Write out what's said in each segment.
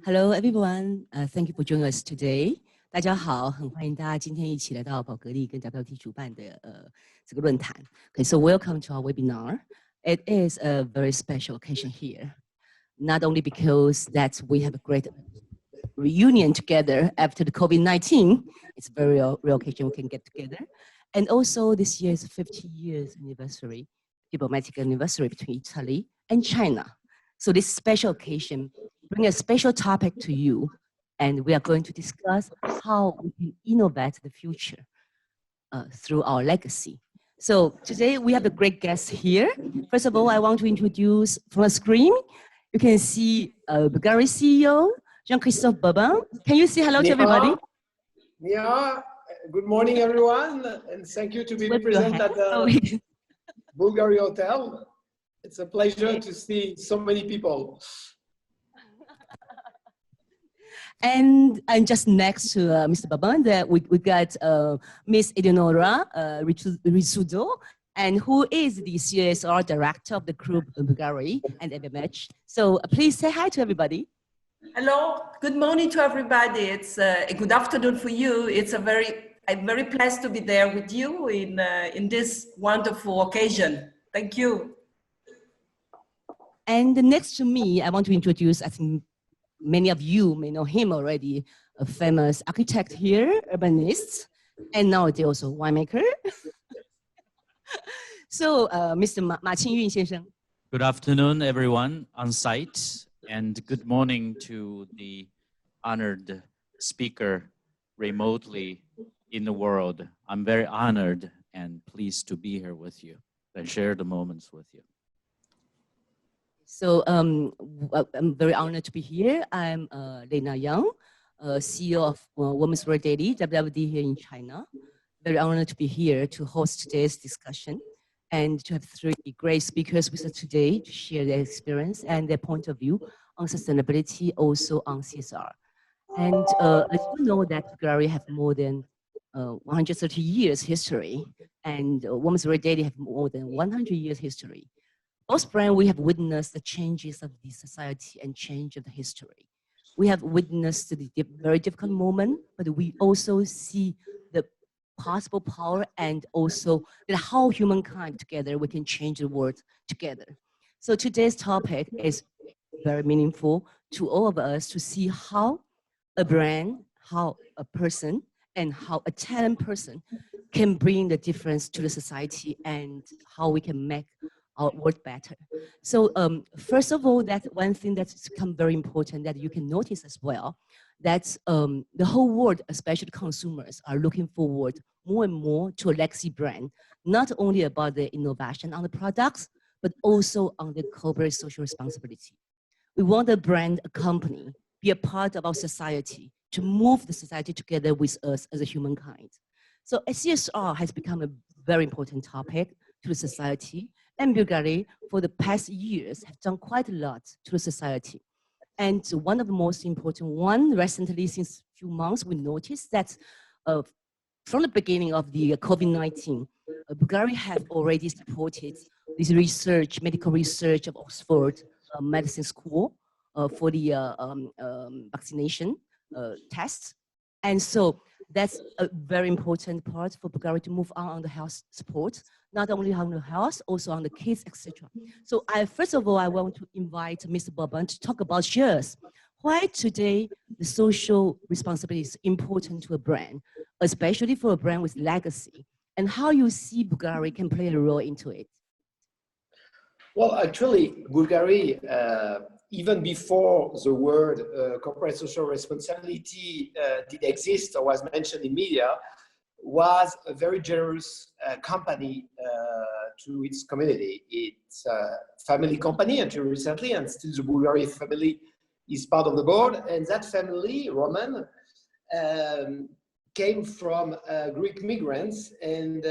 Hello, everyone. Thank you for joining us today. 大家好，很欢迎大家今天一起来到宝格丽跟 WLT 主办的这个论坛。Okay, so welcome to our webinar. It is a very special occasion here, not only because that we have a great reunion together after the COVID-19. It's a very real occasion we can get together, and also this year is 50 years anniversary, diplomatic anniversary between Italy and China. So this special occasion bring a special topic to you, and we are going to discuss how we can innovate the future through our legacy. So today we have a great guest here. First of all, I want to introduce from the screen, you can see Bvlgari CEO, Jean-Christophe Babin. Can you say hello to everybody? Yeah, good morning everyone, and thank you to be present at the Bvlgari Hotel. It's a pleasure to see so many people. And just next to Mr. Babin, we got Miss Eleonora Rizzuto, and who is the CSR director of the group Bvlgari and BVLGARI'S. So please say hi to everybody. Hello, good morning to everybody. It's a good afternoon for you. I'm very pleased to be there with you in this wonderful occasion. Thank you. And next to me, I want to introduce, I think many of you may know him already, a famous architect here, urbanist, and nowadays also winemaker. So, Mr. Ma Qingyun 先生. Good afternoon, everyone on site, and good morning to the honored speaker remotely in the world. I'm very honored and pleased to be here with you and share the moments with you. So I'm very honored to be here. I'm Lena Yang, CEO of Women's Wear Daily, WWD here in China. Very honored to be here to host today's discussion and to have three great speakers with us today to share their experience and their point of view on sustainability, also on CSR. And as you know that Bvlgari have more than 130 years history, and Women's Wear Daily have more than 100 years history. Both brands, we have witnessed the changes of the society and change of the history. We have witnessed the very difficult moment, but we also see the possible power and also how humankind together, we can change the world together. So today's topic is very meaningful to all of us to see how a brand, how a person, and how a talent person can bring the difference to the society and how we can make our world better. So first of all, that's one thing that's become very important that you can notice as well, that the whole world, especially consumers, are looking forward more and more to a legacy brand, not only about the innovation on the products, but also on the corporate social responsibility. We want a brand, a company, be a part of our society, to move the society together with us as a humankind. So CSR has become a very important topic to the society, and Bvlgari for the past years have done quite a lot to the society. And one of the most important one, recently since a few months, we noticed that from the beginning of the COVID-19, Bvlgari have already supported this research, medical research of Oxford Medicine School for the vaccination tests. And so that's a very important part for Bvlgari to move on the health support, not only on the health, also on the kids, etc. So first of all, I want to invite Mr. Babin to talk about shares. Why today the social responsibility is important to a brand, especially for a brand with legacy, and how you see Bvlgari can play a role into it. Well, actually, Bvlgari, even before the word corporate social responsibility did exist or was mentioned in media, was a very generous company to its community. It's a family company until recently, and still the Bvlgari family is part of the board. And that family, Roman, came from Greek migrants and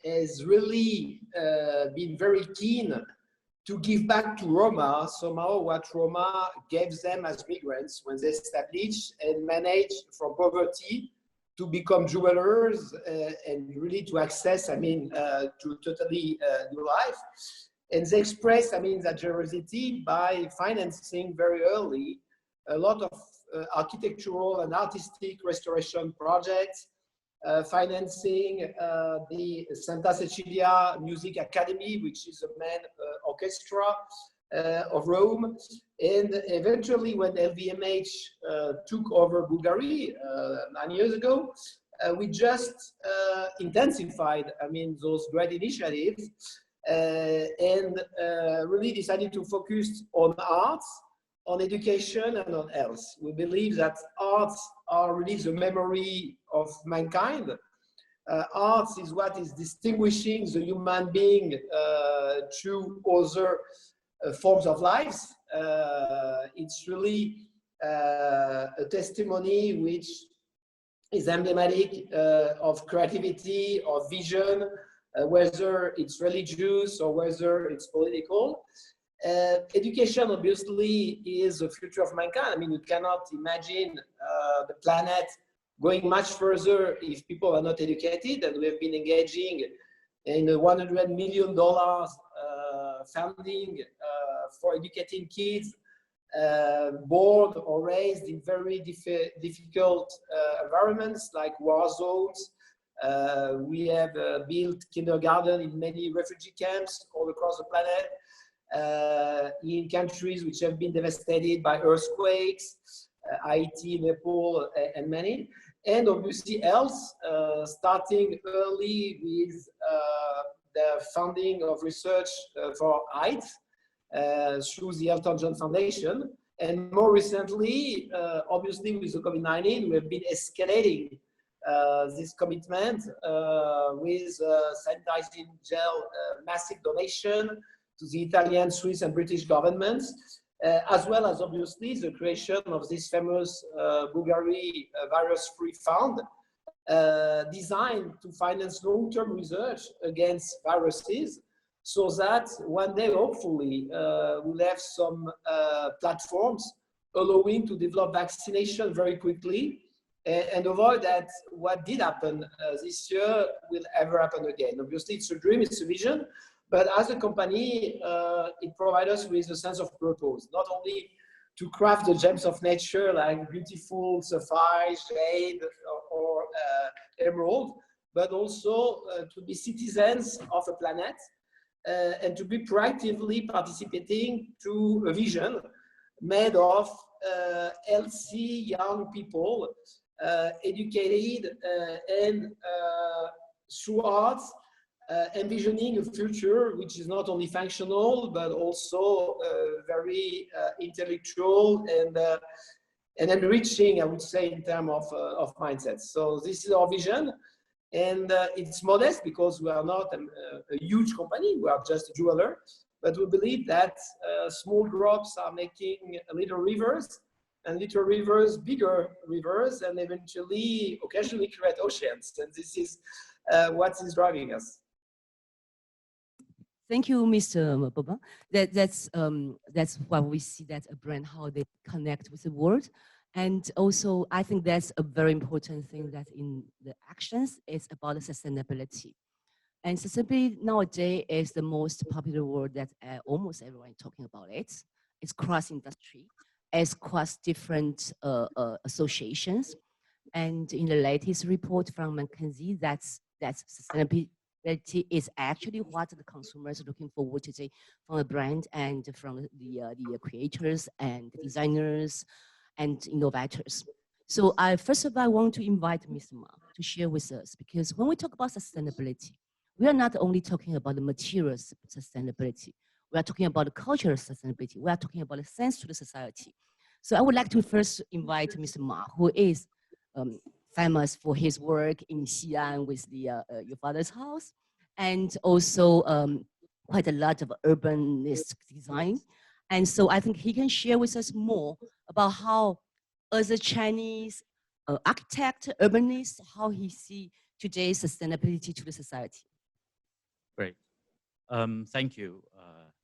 has really been very keen to give back to Roma somehow what Roma gave them as migrants when they established and managed from poverty to become jewelers and really to access, to totally new life. And they expressed, that generosity by financing very early a lot of architectural and artistic restoration projects, financing the Santa Cecilia Music Academy, which is a main orchestra of Rome. And eventually, when LVMH took over Bulgari 9 years ago, we just intensified, I mean, those great initiatives and really decided to focus on arts, on education, and on health. We believe that arts are really the memory of mankind. Arts is what is distinguishing the human being through other forms of life. It's really a testimony which is emblematic of creativity, of vision, whether it's religious or whether it's political. Education obviously is the future of mankind. I mean, you cannot imagine the planet going much further if people are not educated, and we have been engaging in a $100 million funding for educating kids born or raised in very difficult environments like war zones. We have built kindergarten in many refugee camps all across the planet. In countries which have been devastated by earthquakes, Haiti, Nepal, and many. And obviously health, starting early with the funding of research for AIDS through the Elton John Foundation. And more recently, obviously with the COVID-19, we have been escalating this commitment with sanitizing gel massive donation to the Italian, Swiss, and British governments, as well as obviously the creation of this famous Bvlgari virus-free fund, designed to finance long-term research against viruses, so that one day, hopefully, we'll have some platforms allowing to develop vaccination very quickly and avoid that what did happen this year will ever happen again. Obviously, it's a dream, it's a vision, but as a company, it provides us with a sense of purpose, not only to craft the gems of nature like beautiful sapphire, jade, or emerald, but also to be citizens of a planet and to be proactively participating to a vision made of healthy young people, educated and through arts, envisioning a future which is not only functional but also very intellectual and enriching, I would say, in terms of mindsets. So this is our vision, and it's modest because we are not a huge company. We are just a jeweler, but we believe that small drops are making little rivers, and little rivers bigger rivers, and eventually occasionally create oceans, and this is what is driving us. Thank you, Mr. Babin. That's why we see that a brand, how they connect with the world. And also, I think that's a very important thing that in the actions is about the sustainability. And sustainability nowadays is the most popular word that almost everyone is talking about it. It's cross-industry, it's cross different associations. And in the latest report from McKinsey, that's sustainability is actually what the consumers are looking forward to from a brand and from the creators and the designers and innovators. So first of all, I want to invite Mr. Ma to share with us, because when we talk about sustainability, we are not only talking about the material sustainability, we are talking about the cultural sustainability, we are talking about the sense to the society. So I would like to first invite Mr. Ma, who is famous for his work in Xi'an with your father's house, and also quite a lot of urbanist design. And so I think he can share with us more about how, as a Chinese architect, urbanist, how he sees today's sustainability to the society. Great. Thank you,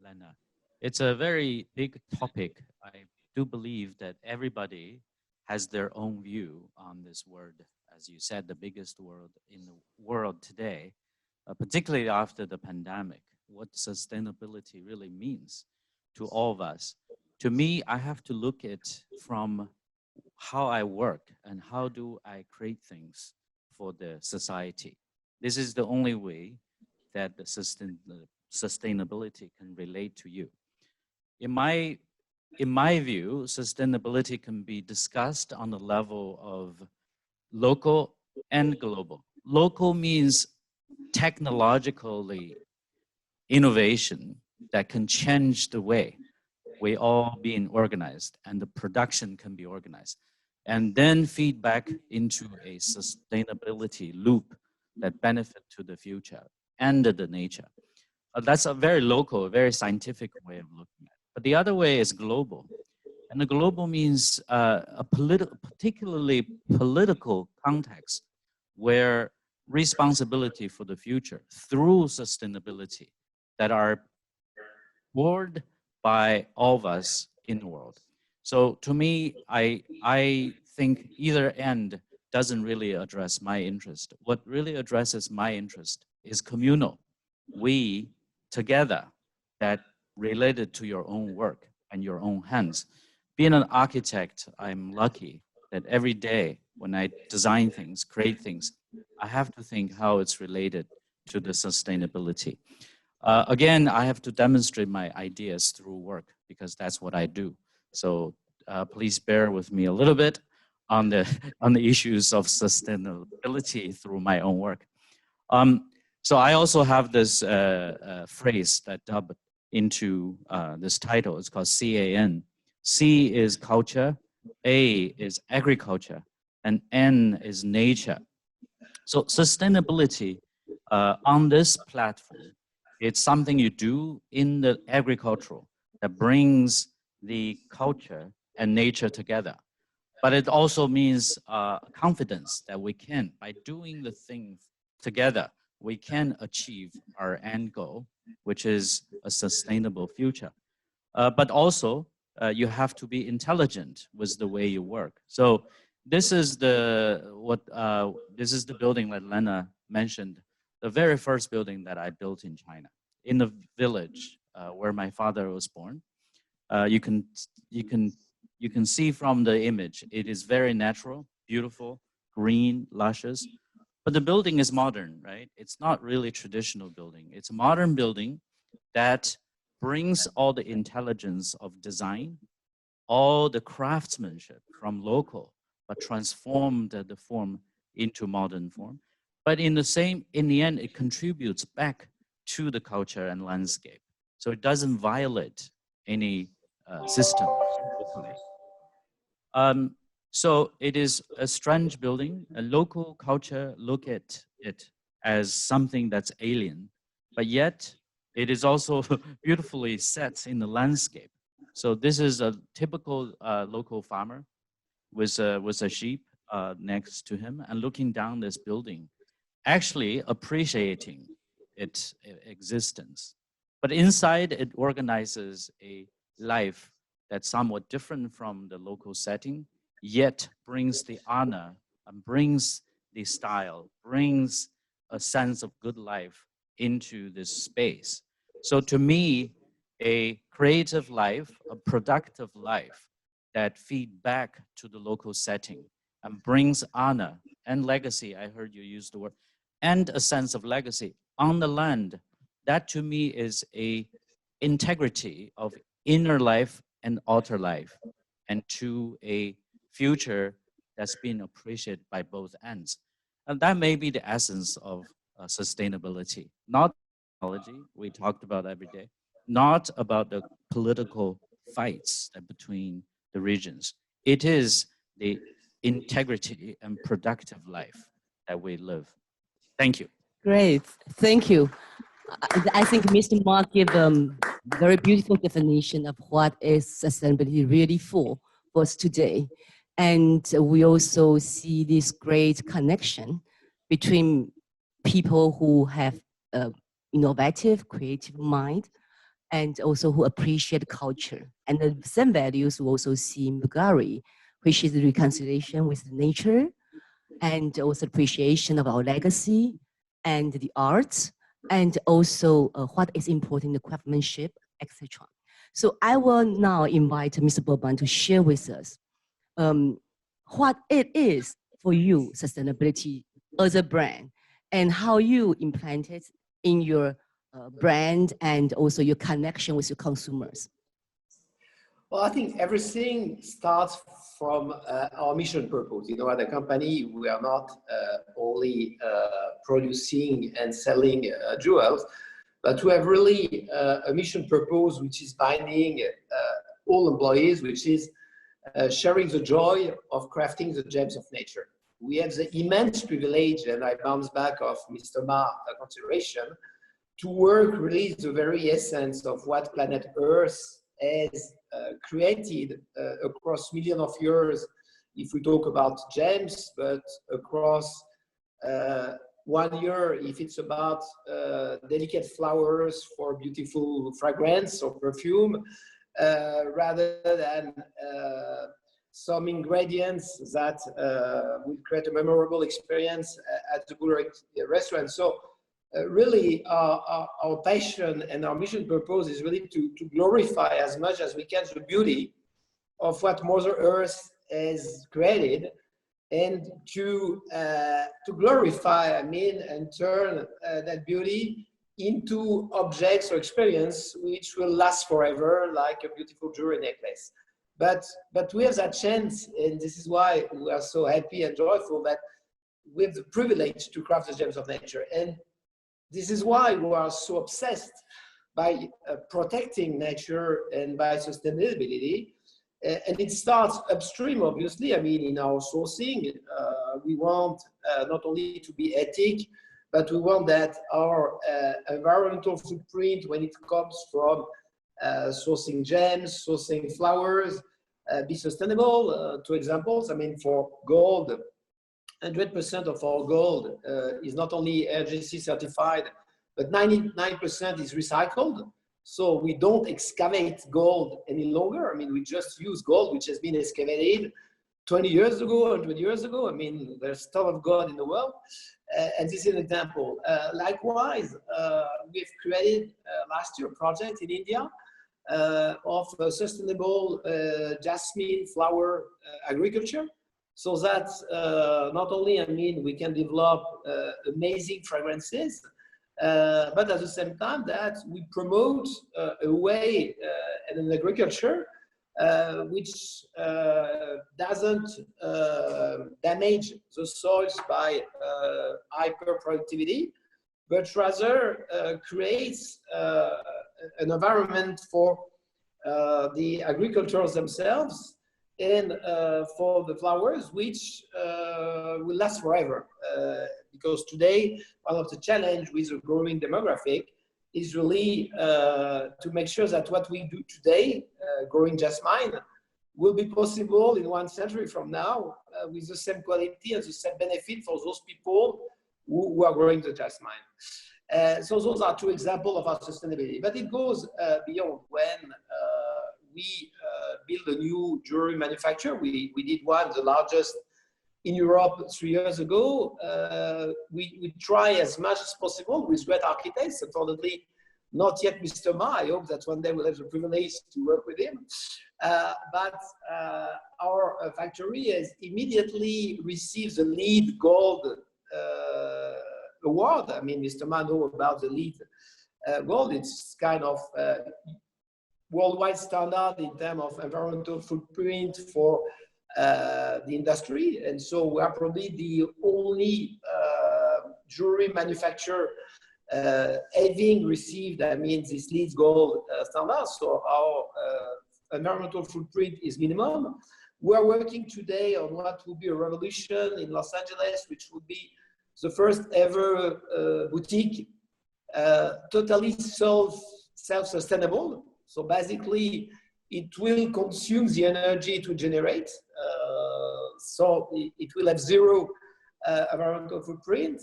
Lena. It's a very big topic. I do believe that everybody has their own view on this word. As you said, the biggest word in the world today, particularly after the pandemic, what sustainability really means to all of us, to me, I have to look at from how I work and how do I create things for the society. This is the only way that the sustainability can relate to you. In my view, sustainability can be discussed on the level of local and global. Local means technologically innovation that can change the way we all being organized and the production can be organized, and then feedback into a sustainability loop that benefit to the future and the nature. That's a very local, very scientific way of looking at it. But the other way is global. And the global means a particularly political context where responsibility for the future through sustainability that are borne by all of us in the world. So to me, I think either end doesn't really address my interest. What really addresses my interest is communal. We together that related to your own work and your own hands. Being an architect, I'm lucky that every day when I design things, create things, I have to think how it's related to the sustainability. Again, I have to demonstrate my ideas through work because that's what I do. So please bear with me a little bit on the issues of sustainability through my own work. So I also have this phrase that dubbed into this title. It's called CAN. C is culture, A is agriculture, and N is nature. So sustainability on this platform, it's something you do in the agricultural that brings the culture and nature together. But it also means confidence that we can, by doing the things together, we can achieve our end goal, which is a sustainable future. But also, you have to be intelligent with the way you work. So this is the building that Lena mentioned, the very first building that I built in China, in the village where my father was born. You can see from the image, it is very natural, beautiful, green, luscious. But the building is modern, right? It's not really traditional building. It's a modern building that brings all the intelligence of design, all the craftsmanship from local, but transformed the form into modern form. But in the end, it contributes back to the culture and landscape. So it doesn't violate any system. So it is a strange building. A local culture look at it as something that's alien, but yet it is also beautifully set in the landscape. So this is a typical local farmer with a sheep next to him and looking down this building, actually appreciating its existence. But inside it organizes a life that's somewhat different from the local setting, yet brings the honor and brings the style, brings a sense of good life into this space. So to me, a creative life, a productive life that feed back to the local setting and brings honor and legacy, I heard you use the word, and a sense of legacy on the land, that to me is a integrity of inner life and outer life, and to a future that's been appreciated by both ends. And that may be the essence of sustainability, not technology we talked about every day, not about the political fights between the regions. It is the integrity and productive life that we live. Thank you. Great, thank you. I think Mr. Ma gave a very beautiful definition of what is sustainability really for us today. And we also see this great connection between people who have innovative, creative mind, and also who appreciate culture. And the same values we also see in Bvlgari, which is the reconciliation with nature, and also appreciation of our legacy and the arts, and also what is important in the craftsmanship, etc. So I will now invite Mr. Babin to share with us what it is for you, sustainability as a brand, and how you implant it in your brand and also your connection with your consumers. Well, I think everything starts from our mission purpose. You know, at the company, we are not only producing and selling jewels, but we have really a mission purpose which is binding all employees, which is sharing the joy of crafting the gems of nature. We have the immense privilege, and I bounce back of Mr. Ma consideration, to work really the very essence of what planet Earth has created across millions of years, if we talk about gems, but across 1 year, if it's about delicate flowers for beautiful fragrance or perfume, rather than some ingredients that will create a memorable experience at the Bvlgari restaurant. So really our passion and our mission purpose is really to glorify as much as we can the beauty of what Mother Earth has created, and to glorify, I mean, and turn that beauty into objects or experience which will last forever, like a beautiful jewelry necklace. But we have that chance, and this is why we are so happy and joyful that we have the privilege to craft the gems of nature. And this is why we are so obsessed by protecting nature and by sustainability. And it starts upstream, obviously. I mean, in our sourcing, we want not only to be ethic, but we want that our environmental footprint, when it comes from sourcing gems, sourcing flowers, be sustainable. Two examples, I mean, for gold, 100% of our gold is not only RGC certified, but 99% is recycled. So we don't excavate gold any longer. I mean, we just use gold which has been excavated 20 years ago, 100 years ago. I mean, there's a ton of gold in the world. And this is an example. Likewise, we've created last year a project in India of sustainable jasmine flower agriculture. So that not only, I mean, we can develop amazing fragrances, but at the same time that we promote a way and an agriculture which doesn't damage the soils by hyper productivity, but rather creates an environment for the agricultures themselves and for the flowers, which will last forever. Because today, one of the challenges with the growing demographic is really to make sure that what we do today, growing jasmine, will be possible in 1 century from now with the same quality and the same benefit for those people who are growing the jasmine. So those are two examples of our sustainability. But it goes beyond. When we build a new jewelry manufacturer, we did one, the largest in Europe 3 years ago. We try as much as possible with great architects. Unfortunately, not yet Mr. Ma. I hope that one day we'll have the privilege to work with him. But our factory has immediately received the LEED Gold award. I mean, Mr. Ma knows about the LEED Gold. It's kind of worldwide standard in terms of environmental footprint for the industry. And so we are probably the only jewelry manufacturer having received, I mean, this LEED Gold standard. So our environmental footprint is minimum. We are working today on what will be a revolution in Los Angeles, which will be the first ever boutique totally self-sustainable. So basically, it will consume the energy to generate. So it will have zero environmental footprint.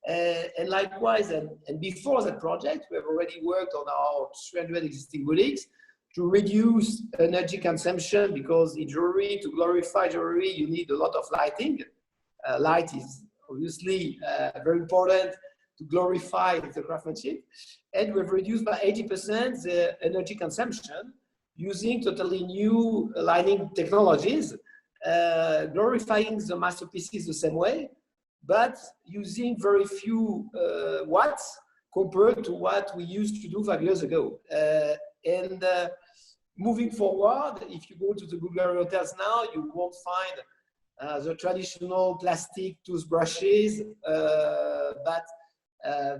And likewise, and before that project, we have already worked on our 300 existing boutiques to reduce energy consumption, because in jewelry, to glorify jewelry, you need a lot of lighting. Light is obviously very important to glorify the craftsmanship. And we've reduced by 80% the energy consumption using totally new lining technologies, glorifying the masterpieces the same way, but using very few watts compared to what we used to do 5 years ago. Moving forward, if you go to the Bvlgari hotels now, you won't find the traditional plastic toothbrushes, but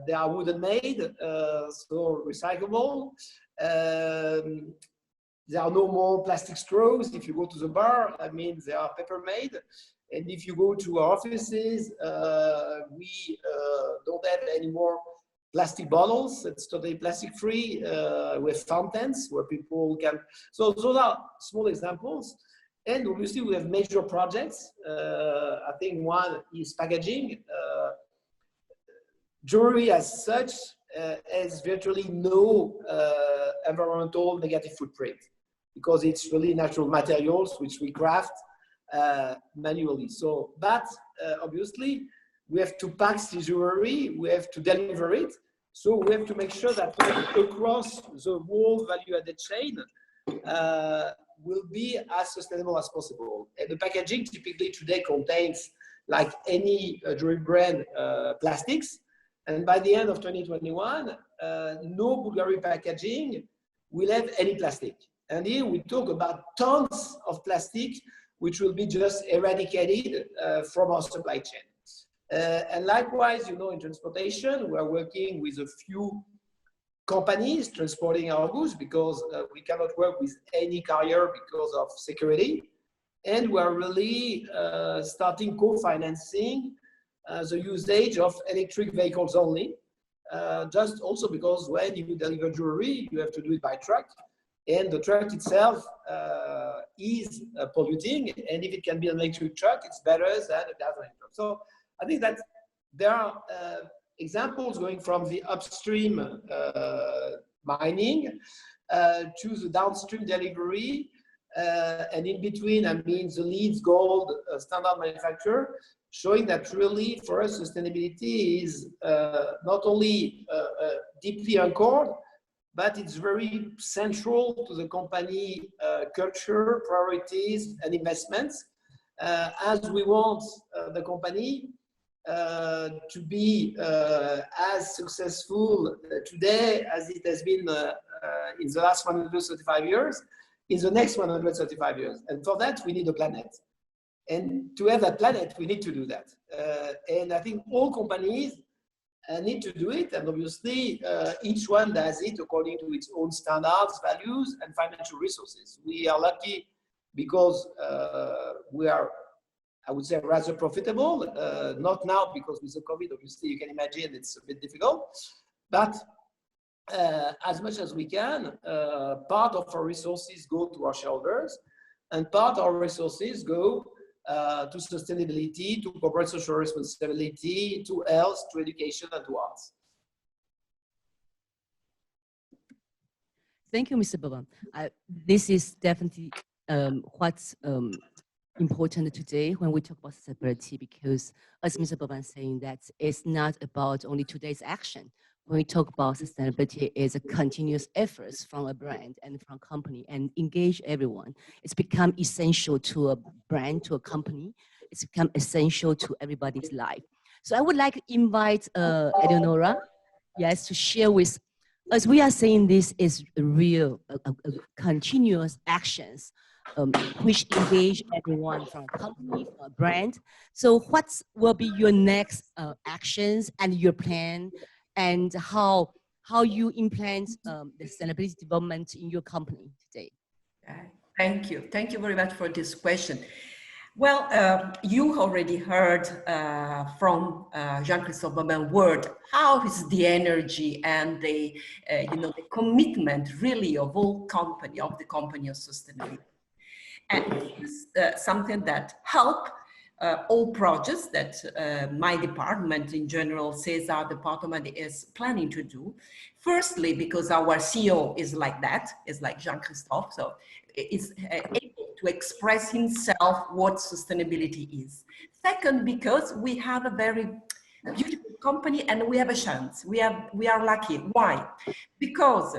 they are wooden made, so recyclable. There are no more plastic straws. If you go to the bar, I mean, they are paper made. And if you go to our offices, we don't have any more plastic bottles. It's totally plastic free. We have fountains where people can. So those are small examples. And obviously we have major projects. I think one is packaging. Jewelry as such has virtually no environmental negative footprint because it's really natural materials which we craft manually. So, but obviously we have to pack the jewelry, we have to deliver it. So we have to make sure that across the whole value-added chain will be as sustainable as possible. And the packaging typically today contains, like any jewelry brand, plastics. And by the end of 2021, no Bvlgari packaging will have any plastic. And here we talk about tons of plastic, which will be just eradicated from our supply chain. And likewise, you know, in transportation, we're working with a few companies transporting our goods because we cannot work with any carrier because of security. And we're really starting co-financing the usage of electric vehicles only, just also because when you deliver jewelry, you have to do it by truck, and the truck itself is polluting, and if it can be an electric truck, it's better than a gasoline truck. So I think that there are examples going from the upstream mining to the downstream delivery, and in between, I mean, the LEED Gold standard manufacturer, showing that really for us sustainability is not only deeply anchored, but it's very central to the company culture, priorities, and investments, as we want the company to be as successful today as it has been in the last 135 years, in the next 135 years. And for that, we need a planet. And to have that planet, we need to do that. And I think all companies need to do it. And obviously, each one does it according to its own standards, values, and financial resources. We are lucky because we are, I would say, rather profitable. Not now because with the COVID, obviously, you can imagine it's a bit difficult. But as much as we can, part of our resources go to our shareholders, and part of our resources go to sustainability, to corporate social responsibility, to health, to education, and to arts. Thank you, Mr. Babin. This is definitely what's important today when we talk about sustainability, because as Mr. Babin saying, that it's not about only today's action. When we talk about sustainability, it's a continuous efforts from a brand and from a company and engage everyone. It's become essential to a brand, to a company. It's become essential to everybody's life. So I would like to invite Eleonora, yes, to share with, as we are saying, this is real, continuous actions which engage everyone from a company, from a brand. So what will be your next actions and your plan, and how you implement the sustainability development in your company today? Thank you. Thank you very much for this question. Well, you already heard from Jean-Christophe Babin's word, how is the energy and the, the commitment really of all company, of the company of sustainability. And this is something that help all projects that my department in general, CSR department is planning to do. Firstly, because our CEO is like that, is like Jean-Christophe, so is able to express himself what sustainability is. Second, because we have a very beautiful company, and we have a chance. We are lucky. Why? Because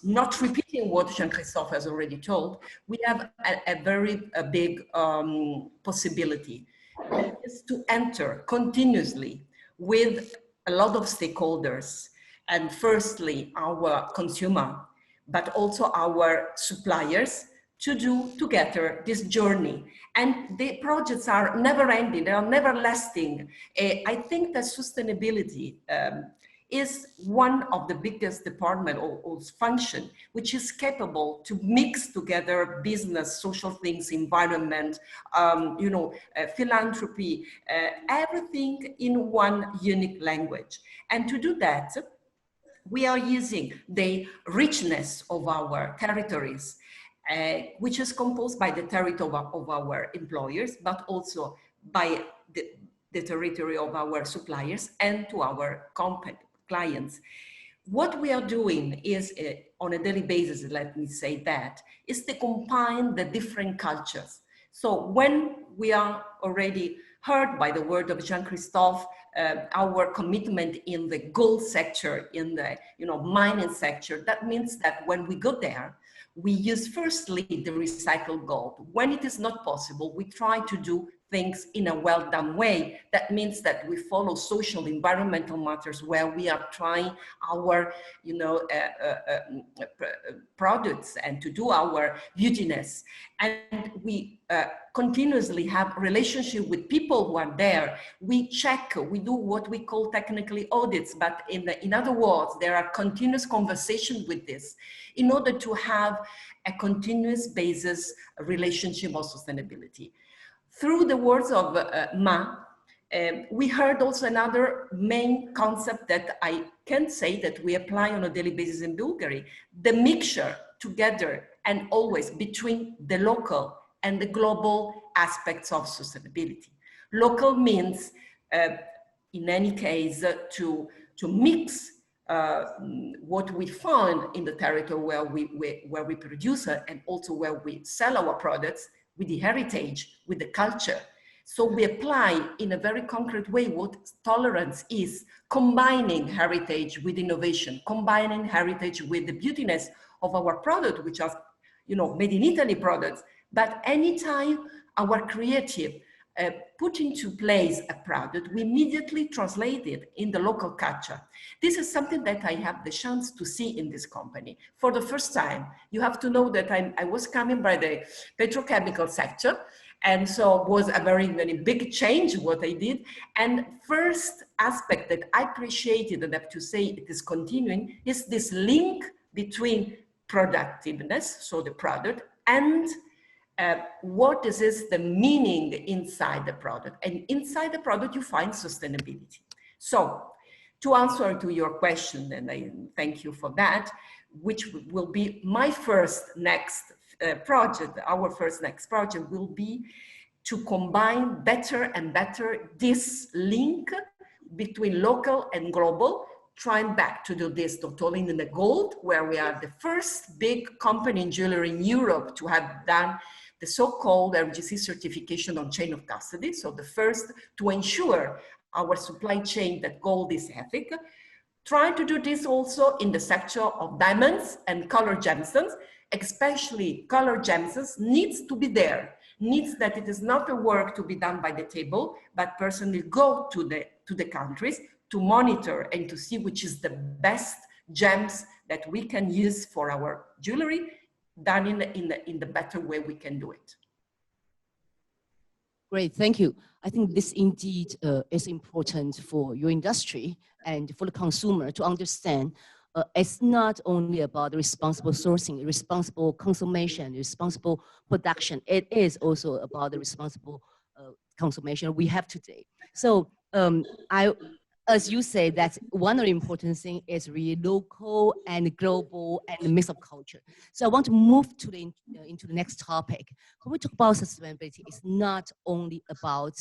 not repeating what Jean-Christophe has already told, we have a very big possibility, that is to enter continuously with a lot of stakeholders, and firstly our consumer, but also our suppliers, to do together this journey. And the projects are never ending, they are never lasting. I think that sustainability is one of the biggest department or function which is capable to mix together business, social things, environment, philanthropy, everything in one unique language. And to do that, we are using the richness of our territories, which is composed by the territory of our employers, but also by the territory of our suppliers and to our clients. What we are doing is, on a daily basis, let me say that, is to combine the different cultures. So when we are already heard by the word of Jean-Christophe, our commitment in the gold sector, in the mining sector, that means that when we go there, we use firstly the recycled gold. When it is not possible, we try to do things in a well-done way. That means that we follow social, environmental matters where we are trying our, products and to do our beautiness. And we continuously have relationship with people who are there. We check, we do what we call technically audits, but in other words, there are continuous conversations with this in order to have a continuous basis relationship of sustainability. Through the words of Ma, we heard also another main concept that I can say that we apply on a daily basis in Bulgari, the mixture together and always between the local and the global aspects of sustainability. Local means, in any case, to mix what we find in the territory where we produce it and also where we sell our products, with the heritage, with the culture. So we apply in a very concrete way what tolerance is, combining heritage with innovation, combining heritage with the beautiness of our product, which are, made in Italy products. But anytime our creative put into place a product, we immediately translate it in the local culture. This is something that I have the chance to see in this company. For the first time, you have to know that I was coming by the petrochemical sector, and so it was a very, very big change what I did. And first aspect that I appreciated, and I have to say it is continuing, is this link between productiveness, so the product, and what is the meaning inside the product. And inside the product, you find sustainability. So to answer to your question, and I thank you for that, which will be my next project, our first next project will be to combine better and better this link between local and global, trying back to do this totally in the gold, where we are the first big company in jewelry in Europe to have done the so-called RGC certification on chain of custody. So the first to ensure our supply chain that gold is ethical. Trying to do this also in the sector of diamonds and colored gemstones, especially colored gemstones needs to be there, needs that it is not a work to be done by the table, but personally go to the countries to monitor and to see which is the best gems that we can use for our jewelry, done in the better way we can do it. Great, thank you. I think this indeed is important for your industry and for the consumer to understand it's not only about responsible sourcing, responsible consumption, responsible production. It is also about the responsible consumption we have today. So as you say, that's one of the important things is really local and global and the mix of culture. So I want to move to into the next topic. When we talk about sustainability, it's not only about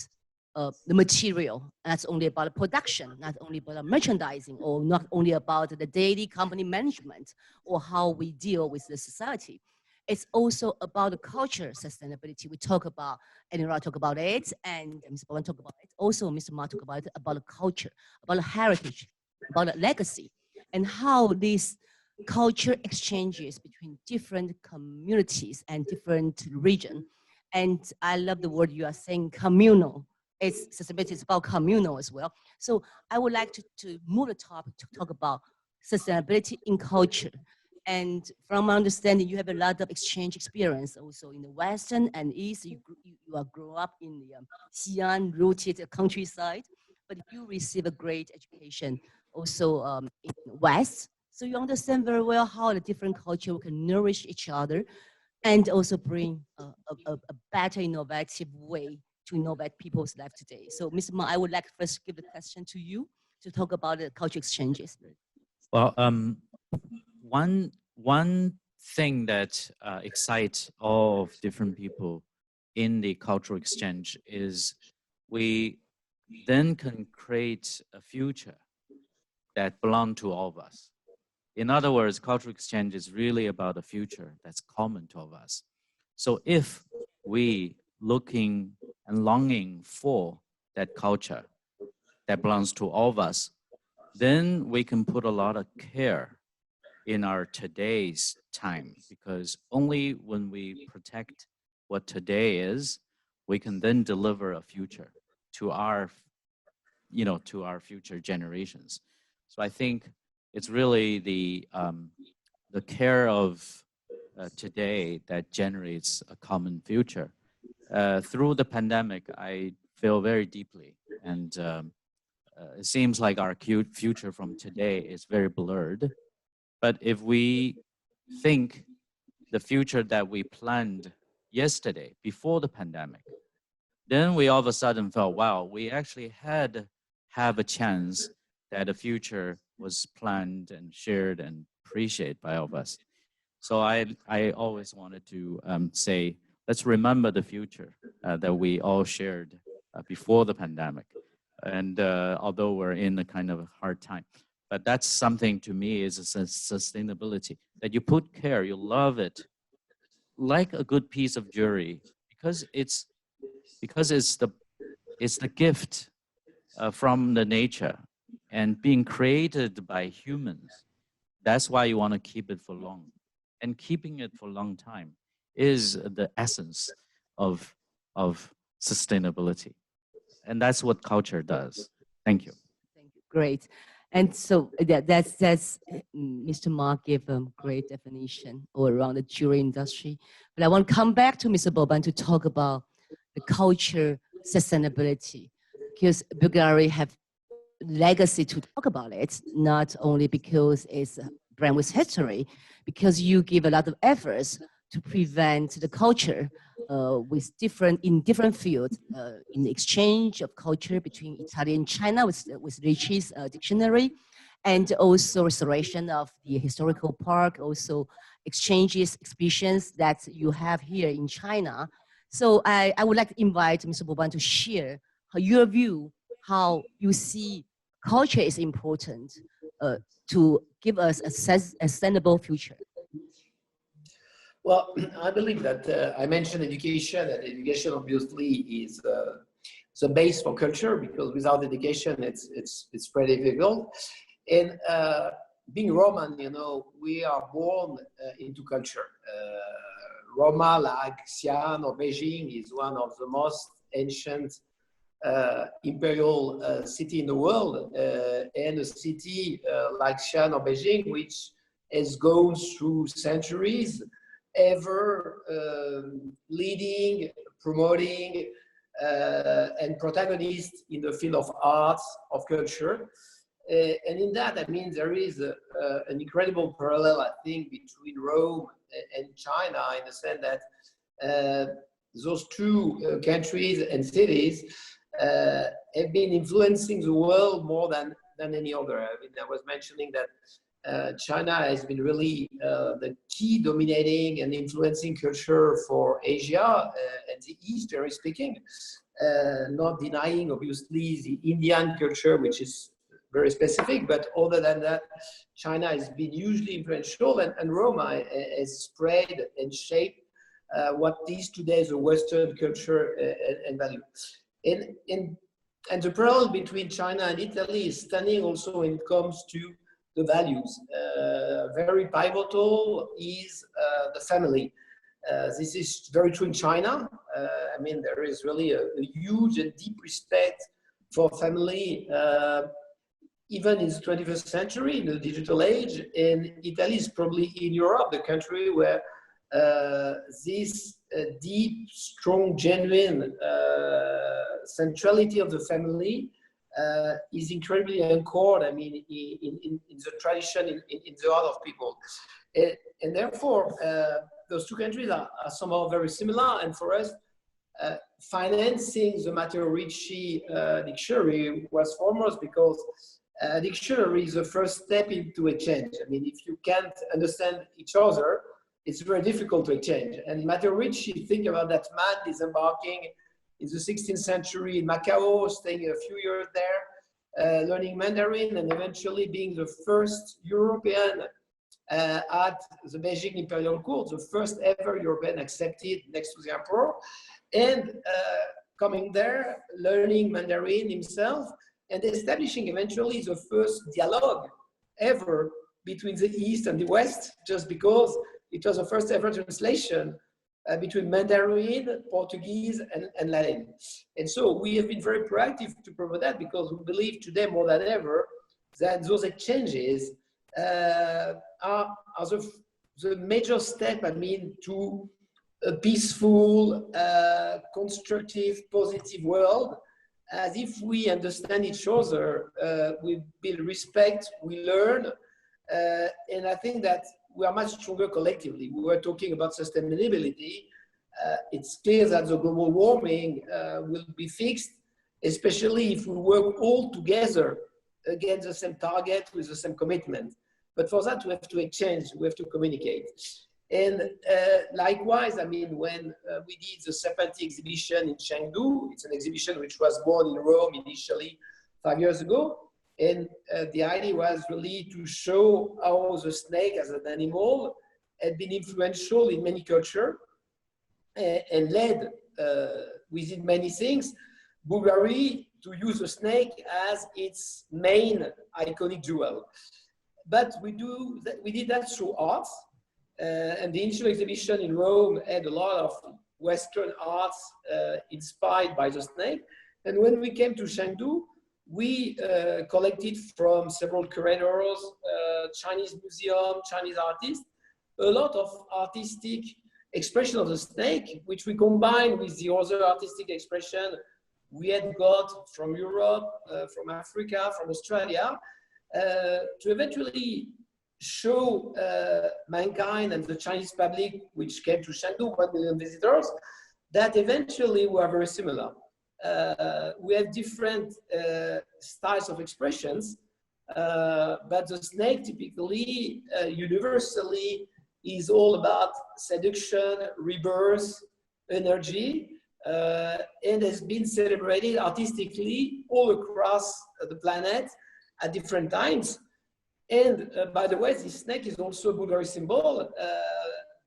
the material, not only about the production, not only about the merchandising, or not only about the daily company management or how we deal with the society. it's also about the culture sustainability. We talk about, Eleonora talk about it, and Mr. Babin talk about it. Also, Mr. Ma talk about it, about the culture, about the heritage, about the legacy, and how these culture exchanges between different communities and different region. And I love the word you are saying, communal. It's sustainability is about communal as well. So I would like to move the topic to talk about sustainability in culture. And from my understanding, you have a lot of exchange experience also in the Western and East. You are grow up in the Xi'an rooted countryside, but you receive a great education also in the West. So you understand very well how the different culture can nourish each other and also bring a better innovative way to innovate people's life today. So Mr. Ma, I would like first give the question to you to talk about the culture exchanges. Well, one thing that excites all of different people in the cultural exchange is we then can create a future that belongs to all of us. In other words, cultural exchange is really about a future that's common to all of us. So if we looking and longing for that culture that belongs to all of us, then we can put a lot of care in our today's time, because only when we protect what today is, we can then deliver a future to our, to our future generations. So I think it's really the care of today that generates a common future. Through the pandemic, I feel very deeply, and it seems like our future from today is very blurred. But if we think the future that we planned yesterday, before the pandemic, then we all of a sudden felt, wow, we actually have a chance that the future was planned and shared and appreciated by all of us. So I always wanted to say, let's remember the future that we all shared before the pandemic. And although we're in a kind of a hard time, but that's something to me is a sustainability, that you put care, you love it, like a good piece of jewelry, because it's the gift from the nature and being created by humans. That's why you want to keep it for long, and keeping it for a long time is the essence of sustainability, and that's what culture does. Thank you. Thank you. Great. And so that's Mr. Mark gave a great definition all around the jewelry industry. But I want to come back to Mr. Babin to talk about the culture sustainability, because Bvlgari have legacy to talk about it, not only because it's a brand with history, because you give a lot of efforts to prevent the culture in different fields, in the exchange of culture between Italy and China with Ricci's dictionary, and also restoration of the historical park, also exchanges, exhibitions that you have here in China. So I would like to invite Mr. Babin to share your view, how you see culture is important to give us a sustainable future. Well, I believe that I mentioned education, and education obviously is the base for culture, because without education, it's pretty difficult. And being Roman, we are born into culture. Roma, like Xi'an or Beijing, is one of the most ancient imperial city in the world, and a city like Xi'an or Beijing, which has gone through centuries, ever leading, promoting, and protagonist in the field of arts, of culture. And in that, I mean, there is an incredible parallel, I think, between Rome and China, in the sense that those two countries and cities have been influencing the world more than any other. I mean, I was mentioning that China has been really the key dominating and influencing culture for Asia and the East, generally speaking, not denying, obviously, the Indian culture, which is very specific, but other than that, China has been hugely influential, and Roma has spread and shaped what is today the Western culture and value. And the parallel between China and Italy is stunning also when it comes to the values. Very pivotal is the family. This is very true in China. I mean, there is really a huge and deep respect for family, even in the 21st century, in the digital age. And Italy is probably in Europe, the country where this deep, strong, genuine centrality of the family is incredibly anchored, I mean, in the tradition, in the heart of people. And therefore, those two countries are somehow very similar. And for us, financing the Matteo Ricci dictionary was foremost because dictionary is the first step into a change. I mean, if you can't understand each other, it's very difficult to exchange. And Matteo Ricci, think about that man disembarking in the 16th century in Macau, staying a few years there, learning Mandarin, and eventually being the first European at the Beijing Imperial Court, the first ever European accepted next to the emperor, and coming there, learning Mandarin himself, and establishing eventually the first dialogue ever between the East and the West, just because it was the first ever translation between Mandarin, Portuguese, and Latin. And so we have been very proactive to promote that because we believe today more than ever that those exchanges are the major step, I mean, to a peaceful, constructive, positive world. As if we understand each other, we build respect, we learn, and I think that we are much stronger collectively. We were talking about sustainability. It's clear that the global warming will be fixed, especially if we work all together against the same target with the same commitment. But for that, we have to exchange, we have to communicate. And likewise, I mean, when we did the Serpenti exhibition in Chengdu, it's an exhibition which was born in Rome initially 5 years ago. And the idea was really to show how the snake as an animal had been influential in many cultures and led within many things Bulgari to use the snake as its main iconic jewel. But we did that through art. And the initial exhibition in Rome had a lot of Western arts inspired by the snake. And when we came to Chengdu, we collected from several curators, Chinese museum, Chinese artists, a lot of artistic expression of the snake, which we combined with the other artistic expression we had got from Europe, from Africa, from Australia, to eventually show mankind and the Chinese public, which came to Chengdu, 1 million visitors, that eventually we are very similar. We have different styles of expressions, but the snake typically, universally, is all about seduction, rebirth, energy, and has been celebrated artistically all across the planet at different times. And by the way, this snake is also a Bulgari symbol,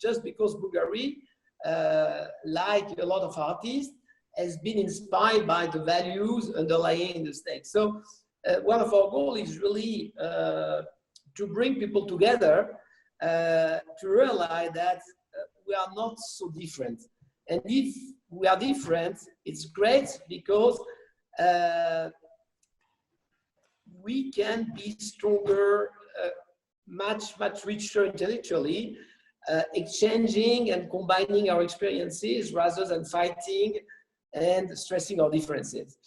just because Bulgari, like a lot of artists, has been inspired by the values underlying the snake. So one of our goals is really to bring people together to realize that we are not so different. And if we are different, it's great because we can be stronger, much richer intellectually, exchanging and combining our experiences rather than fighting and stressing our differences.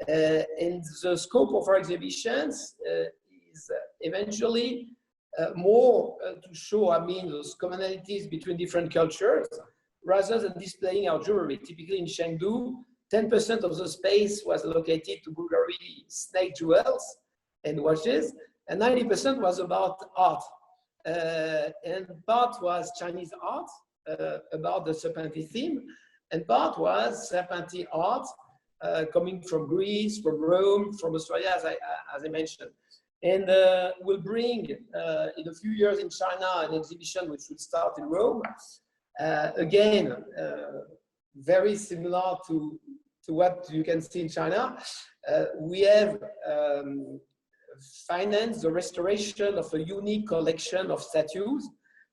And the scope of our exhibitions is eventually more to show, I mean, those commonalities between different cultures rather than displaying our jewelry. Typically in Chengdu, 10% of the space was allocated to Bulgari snake jewels and watches, and 90% was about art. And part was Chinese art about the Serpenti theme, and part was Serpenti art coming from Greece, from Rome, from Australia, as I mentioned. And we'll bring, in a few years in China, an exhibition which will start in Rome. Again, very similar to what you can see in China. We have financed the restoration of a unique collection of statues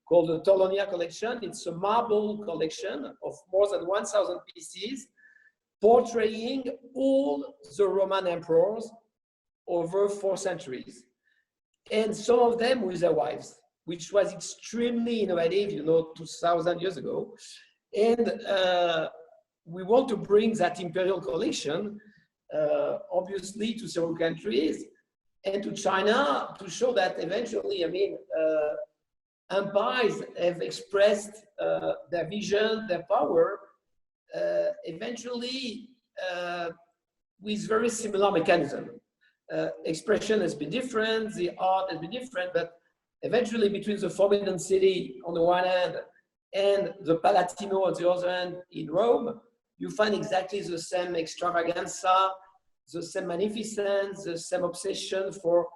called the Tolonia Collection. It's a marble collection of more than 1,000 pieces, portraying all the Roman emperors over 4 centuries, and some of them with their wives, which was extremely innovative, 2,000 years ago. And we want to bring that imperial collection, obviously, to several countries and to China, to show that eventually, empires have expressed their vision, their power, eventually with very similar mechanism. Expression has been different, the art has been different, but eventually between the Forbidden City on the one hand and the Palatino on the other hand in Rome, you find exactly the same extravaganza, the same magnificence, the same obsession for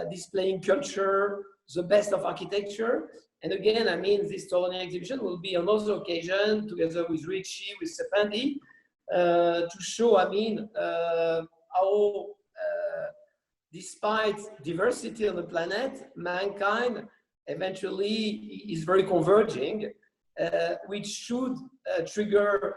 displaying culture, the best of architecture. And again, this Tolonia exhibition will be another occasion, together with Ricci, with Sepandi, to show, how despite diversity on the planet, mankind eventually is very converging, which should trigger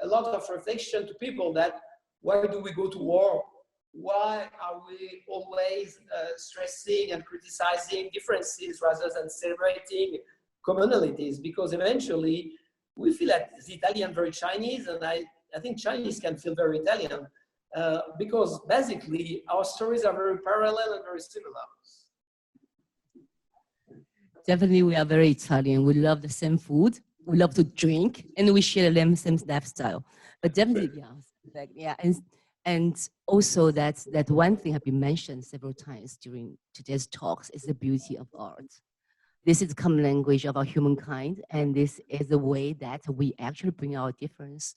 a lot of reflection to people that why do we go to war? Why are we always stressing and criticizing differences rather than celebrating commonalities? Because eventually we feel like the Italian very Chinese, and I think Chinese can feel very Italian. Because basically our stories are very parallel and very similar. Definitely, we are very Italian. We love the same food. We love to drink, and we share the same lifestyle. But definitely, yeah. And also that one thing has been mentioned several times during today's talks is the beauty of art. This is the common language of our humankind, and this is the way that we actually bring our difference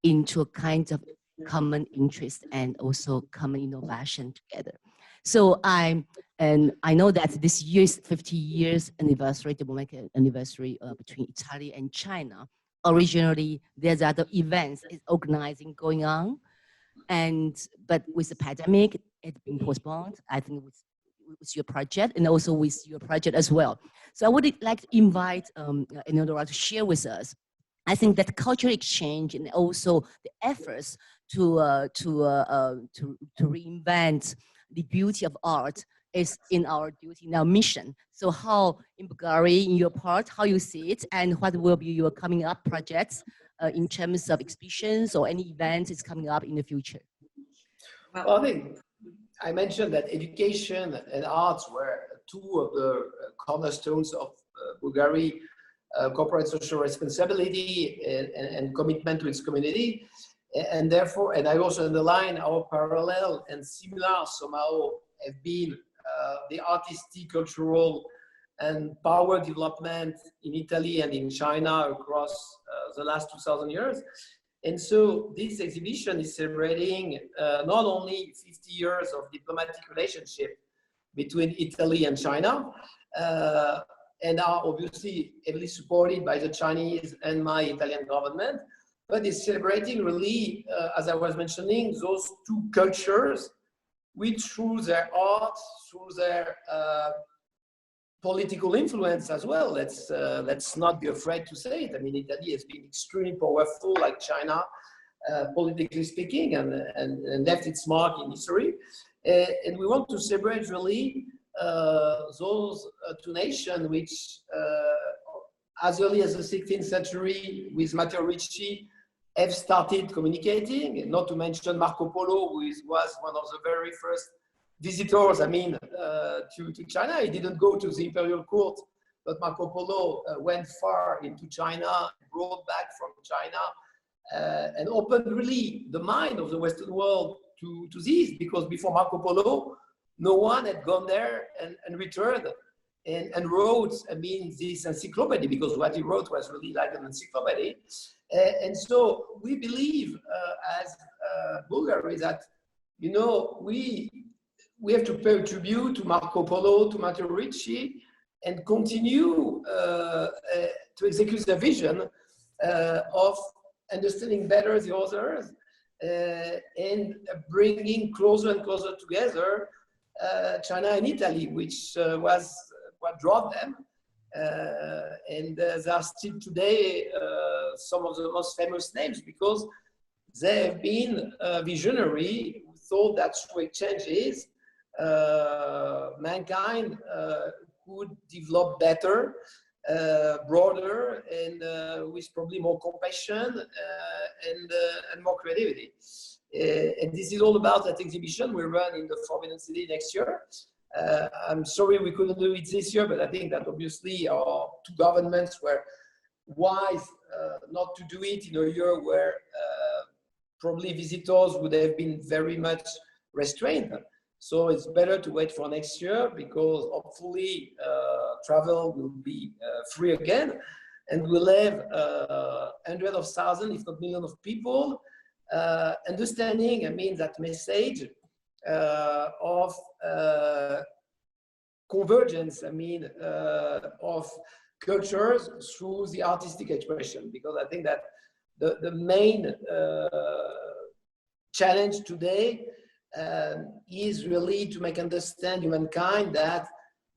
into a kind of common interest and also common innovation together. So I know that this year is 50 years anniversary, diplomatic anniversary between Italy and China. Originally, there's other events organizing going on, but with the pandemic, it's been postponed. I think with your project and also with your project as well. So I would like to invite Eleonora to share with us. I think that cultural exchange and also the efforts to reinvent the beauty of art is in our duty, in our mission. So how in Bulgaria, in your part, how you see it, and what will be your coming up projects in terms of exhibitions or any event is coming up in the future? Well, I think I mentioned that education and arts were 2 of the cornerstones of Bulgari corporate social responsibility and commitment to its community. And therefore, and I also underline our parallel and similar somehow have been the artistic, cultural, and power development in Italy and in China across the last 2,000 years. And so this exhibition is celebrating not only 50 years of diplomatic relationship between Italy and China, and are obviously heavily supported by the Chinese and my Italian government, but is celebrating really, as I was mentioning, those 2 cultures, which through their art, through their political influence as well, let's not be afraid to say it. Italy has been extremely powerful, like China, politically speaking, and left its mark in history. And we want to celebrate really those 2 nations which, as early as the 16th century, with Matteo Ricci, have started communicating, not to mention Marco Polo, who was one of the very first visitors, to China. He didn't go to the imperial court, but Marco Polo went far into China, brought back from China, and opened really the mind of the Western world to this, because before Marco Polo, no one had gone there and returned and wrote, this encyclopedia, because what he wrote was really like an encyclopedia. And so we believe as Bulgari that, you know, we have to pay tribute to Marco Polo, to Matteo Ricci, and continue to execute the vision of understanding better the others and bringing closer and closer together China and Italy, which was what drove them. And they are still today some of the most famous names because they have been visionary who thought that through exchanges, mankind could develop better, broader, and with probably more compassion and more creativity. And this is all about that exhibition we run in the Forbidden City next year. I'm sorry we couldn't do it this year, but I think that obviously our two governments were wise not to do it in a year where probably visitors would have been very much restrained. So it's better to wait for next year because hopefully travel will be free again, and we'll have hundreds of thousands, if not millions of people understanding, I mean, that message of convergence, I mean, of cultures through the artistic expression, because I think that the main challenge today is really to make understand humankind that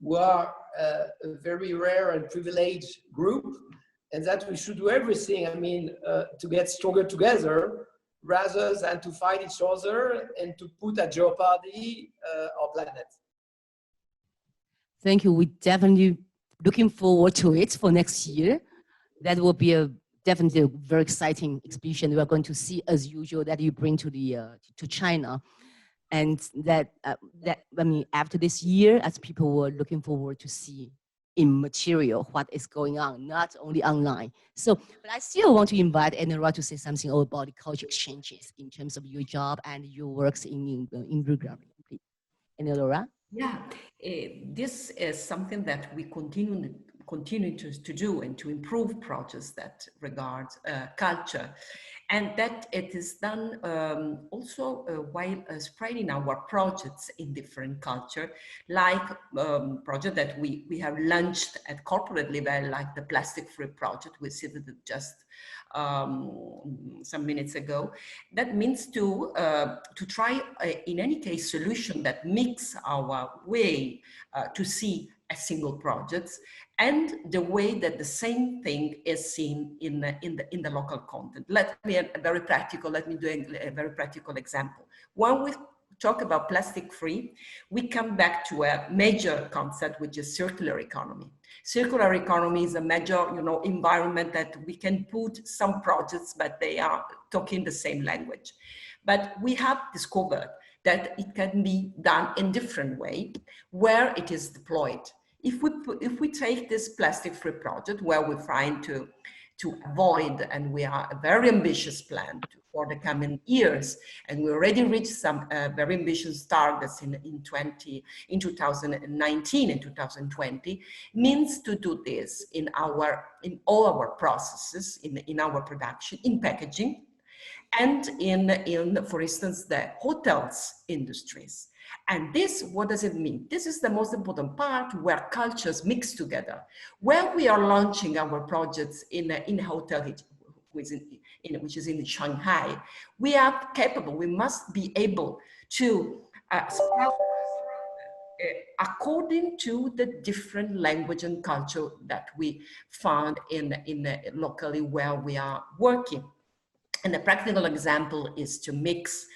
we are a very rare and privileged group, and that we should do everything, I mean, to get stronger together rather than to fight each other and to put at jeopardy our planet. Thank you. We definitely looking forward to it for next year. That will be definitely a very exciting exhibition we are going to see as usual that you bring to to China. And that I mean, after this year, as people were looking forward to see in material what is going on, not only online. So, but I still want to invite Eleonora to say something about the culture exchanges in terms of your job and your works in Bvlgari. Please, Eleonora. Yeah, this is something that we continue to do and to improve projects that regard culture. And that it is done also while spreading our projects in different culture, like project that we have launched at corporate level, like the plastic-free project we see just some minutes ago. That means to try, in any case, solution that mix our way to see a single project and the way that the same thing is seen in the local content. Let me do a very practical example. When we talk about plastic free, we come back to a major concept, which is circular economy. Circular economy is a major, environment that we can put some projects, but they are talking the same language. But we have discovered that it can be done in different way where it is deployed. If we take this plastic-free project where we're trying to avoid, and we are a very ambitious plan for the coming years, and we already reached some very ambitious targets in 2019 and 2020, means to do this in all our processes, in our production, in packaging, and in, for instance, the hotels industries. And this, what does it mean? This is the most important part where cultures mix together. Where we are launching our projects in a hotel, which is in Shanghai, we are capable, we must be able to according to the different language and culture that we found in locally where we are working. And a practical example is to mix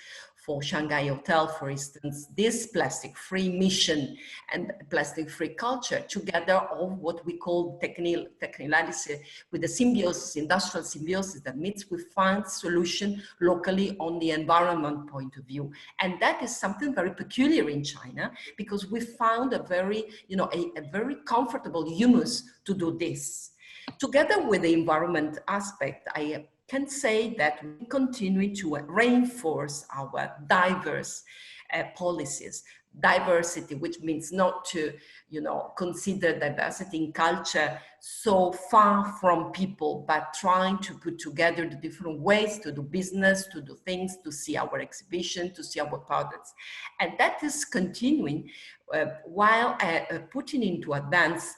for Shanghai Hotel, for instance, this plastic-free mission and plastic-free culture together of what we call technilality with the symbiosis, industrial symbiosis that means we find solution locally on the environment point of view. And that is something very peculiar in China because we found a very, a very comfortable humus to do this. Together with the environment aspect, I can say that we continue to reinforce our diverse policies. Diversity, which means not to, consider diversity in culture so far from people, but trying to put together the different ways to do business, to do things, to see our exhibition, to see our products. And that is continuing while putting into advance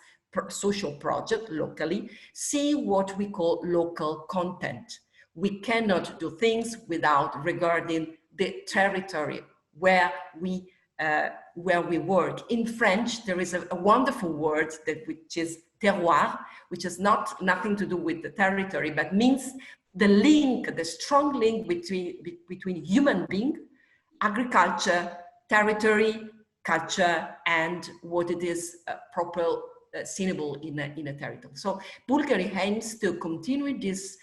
social project locally, see what we call local content. We cannot do things without regarding the territory where we work. In French, there is a wonderful word which is terroir, which is nothing to do with the territory, but means the link, the strong link between human being, agriculture, territory, culture, and what it is proper seeable in a territory. So Bvlgari aims to continue this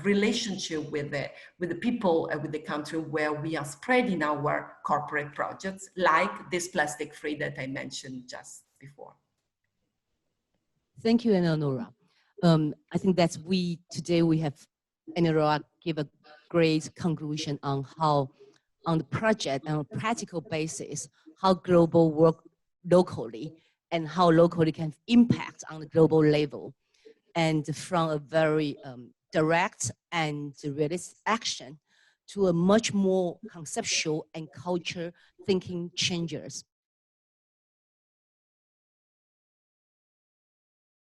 relationship with the people, with the country, where we are spreading our corporate projects, like this plastic free that I mentioned just before. Thank you, Eleonora. I think that's today we have Eleonora give a great conclusion on how, on the project, on a practical basis, how global work locally and how locally can impact on the global level. And from a very direct and realistic action to a much more conceptual and culture thinking changes.